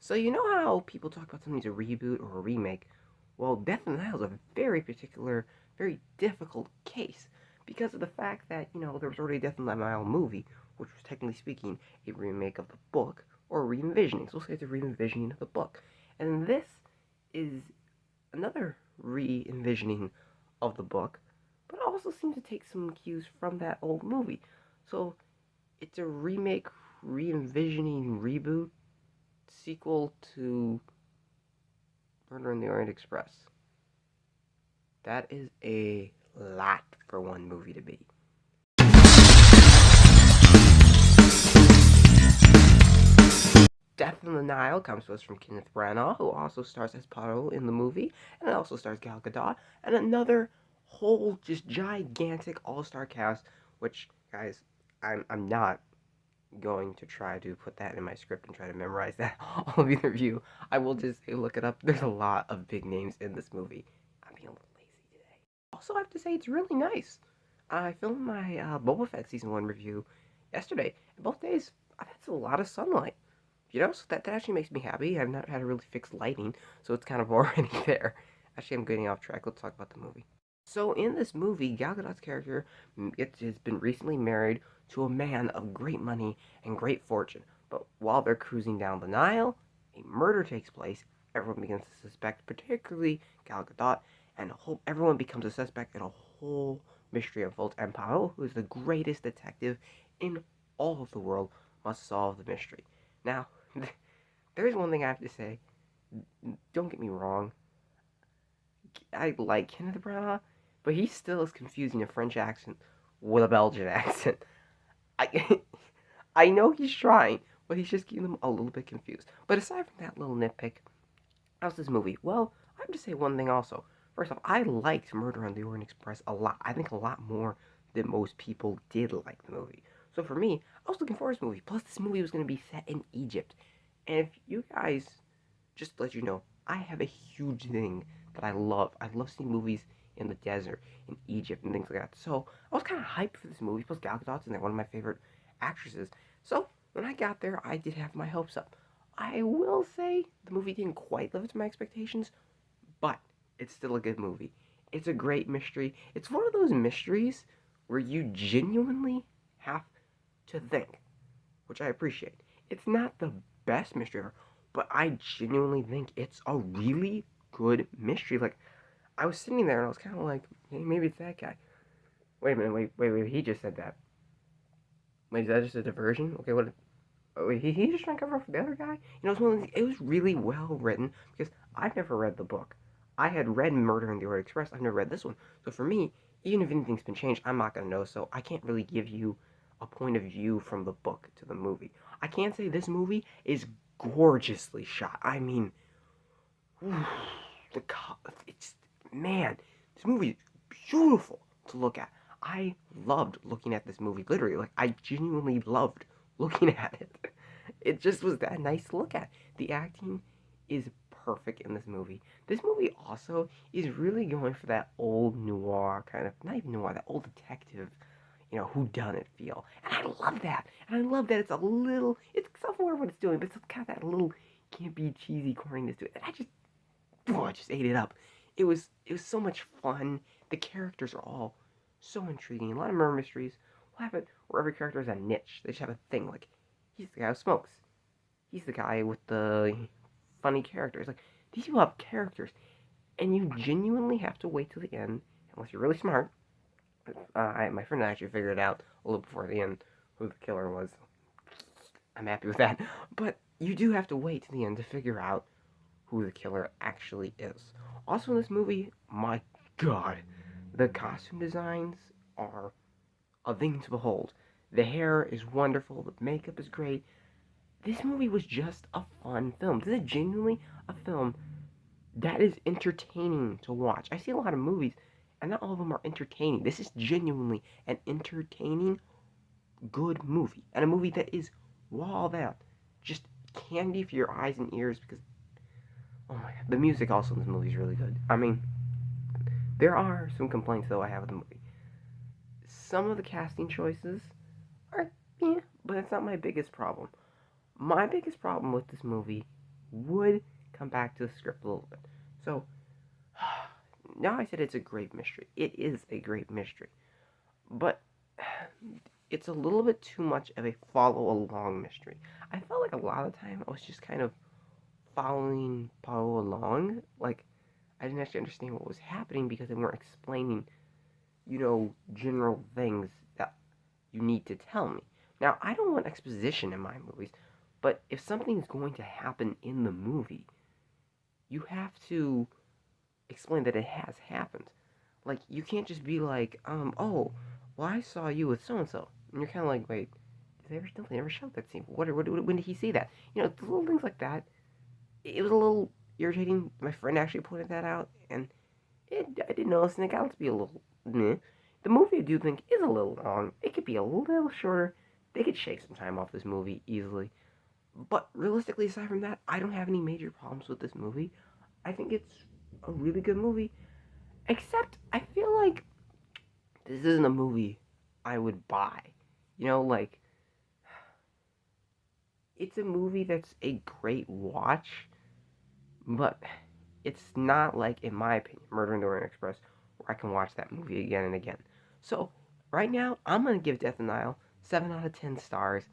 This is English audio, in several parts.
So you know how people talk about something's a reboot or a remake? Well, Death in the Nile is a very particular, very difficult case because of the fact that, there was already a Death in the Nile movie, which was technically speaking a remake of the book or a re-envisioning. So we'll say it's a re-envisioning of the book. And this is another re-envisioning of the book, but it also seems to take some cues from that old movie. So it's a remake, re-envisioning reboot sequel to Murder in the Orient Express. That is a lot for one movie to be. Death in the Nile comes to us from Kenneth Branaugh, who also stars as Paro in the movie, and it also stars Gal Gadot, and another whole just gigantic all-star cast, which, guys, I'm not going to try to put that in my script and try to memorize that all of either of you. I will just say look it up. There's a lot of big names in this movie. I'm being a little lazy today. Also, I have to say it's really nice. I filmed my Boba Fett season 1 review yesterday, and both days I've had a lot of sunlight. So that actually makes me happy. I've not had to really fix lighting, so it's kind of already there. Actually, I'm getting off track. Let's talk about the movie. So in this movie, Gal Gadot's character has been recently married to a man of great money and great fortune. But while they're cruising down the Nile, a murder takes place. Everyone begins to suspect, particularly Gal Gadot, and everyone becomes a suspect, and a whole mystery unfolds. And Poirot, who is the greatest detective in all of the world, must solve the mystery. Now, there is one thing I have to say. Don't get me wrong. I like Kenneth Branaugh, but he still is confusing a French accent with a Belgian accent. I I know he's trying, but he's just keeping them a little bit confused. But aside from that little nitpick, how's this movie? Well, I have to say one thing also. First off, I liked Murder on the Orient Express a lot. I think a lot more than most people did like the movie. So for me, I was looking forward to this movie. Plus, this movie was going to be set in Egypt. And if you guys, just to let you know, I have a huge thing that I love. I love seeing movies in the desert, in Egypt, and things like that. So I was kind of hyped for this movie. Plus, Gal Gadot's in there, one of my favorite actresses. So when I got there, I did have my hopes up. I will say the movie didn't quite live up to my expectations, but it's still a good movie. It's a great mystery. It's one of those mysteries where you genuinely have to think, which I appreciate. It's not the best mystery ever, but I genuinely think it's a really good mystery. Like, I was sitting there and I was kind of like, hey, maybe it's that guy. Wait a minute, wait, he just said that. Wait, is that just a diversion? Okay, what? Oh, wait, he just trying to cover up for the other guy? It was really well written because I've never read the book. I had read Murder in the Orient Express. I've never read this one. So for me, even if anything's been changed, I'm not going to know. So I can't really give you a point of view from the book to the movie. I can say this movie is gorgeously shot. I mean, the it's man, this movie is beautiful to look at. I loved looking at this movie. Literally, like I genuinely loved looking at it. It just was that nice to look at. The acting is perfect in this movie. This movie also is really going for that old noir kind of, not even noir, that old detective, who done it feel. And I love that. And I love that it's self-aware of what it's doing, but it's got that little campy, cheesy corniness to it. And I just ate it up. It was so much fun. The characters are all so intriguing. A lot of murder mysteries will have it where every character has a niche. They just have a thing. Like he's the guy who smokes. He's the guy with the funny characters. Like these people have characters, and you genuinely have to wait till the end, unless you're really smart. My friend actually figured it out a little before the end who the killer was. I'm happy with that. But you do have to wait to the end to figure out who the killer actually is. Also in this movie, my god, the costume designs are a thing to behold. The hair is wonderful, the makeup is great. This movie was just a fun film. This is genuinely a film that is entertaining to watch. I see a lot of movies, and not all of them are entertaining. This is genuinely an entertaining, good movie. And a movie that is, while that, just candy for your eyes and ears because oh my god. The music also in this movie is really good. I mean, there are some complaints though I have with the movie. Some of the casting choices are but it's not my biggest problem. My biggest problem with this movie would come back to the script a little bit. So, now I said it's a great mystery. It is a great mystery. But it's a little bit too much of a follow along mystery. I felt like a lot of the time I was just kind of following Poirot along. Like, I didn't actually understand what was happening because they weren't explaining, general things that you need to tell me. Now, I don't want exposition in my movies, but if something's going to happen in the movie, you have to explain that it has happened. Like, you can't just be like, oh, well, I saw you with so and so. And you're kind of like, wait, they ever showed that scene? When did he see that? The little things like that. It was a little irritating. My friend actually pointed that out, and I didn't notice, and it got to be a little meh. The movie, I do think, is a little long. It could be a little shorter. They could shake some time off this movie easily. But realistically, aside from that, I don't have any major problems with this movie. I think it's a really good movie. Except, I feel like this isn't a movie I would buy. Like, it's a movie that's a great watch, but it's not like, in my opinion, Murder in the Orient Express, where I can watch that movie again and again. So, right now, I'm going to give Death in the Nile 7 out of 10 stars,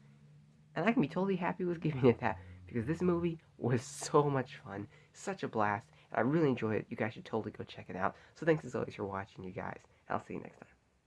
and I can be totally happy with giving it that, because this movie was so much fun, such a blast, and I really enjoyed it. You guys should totally go check it out. So thanks as always for watching, you guys. I'll see you next time.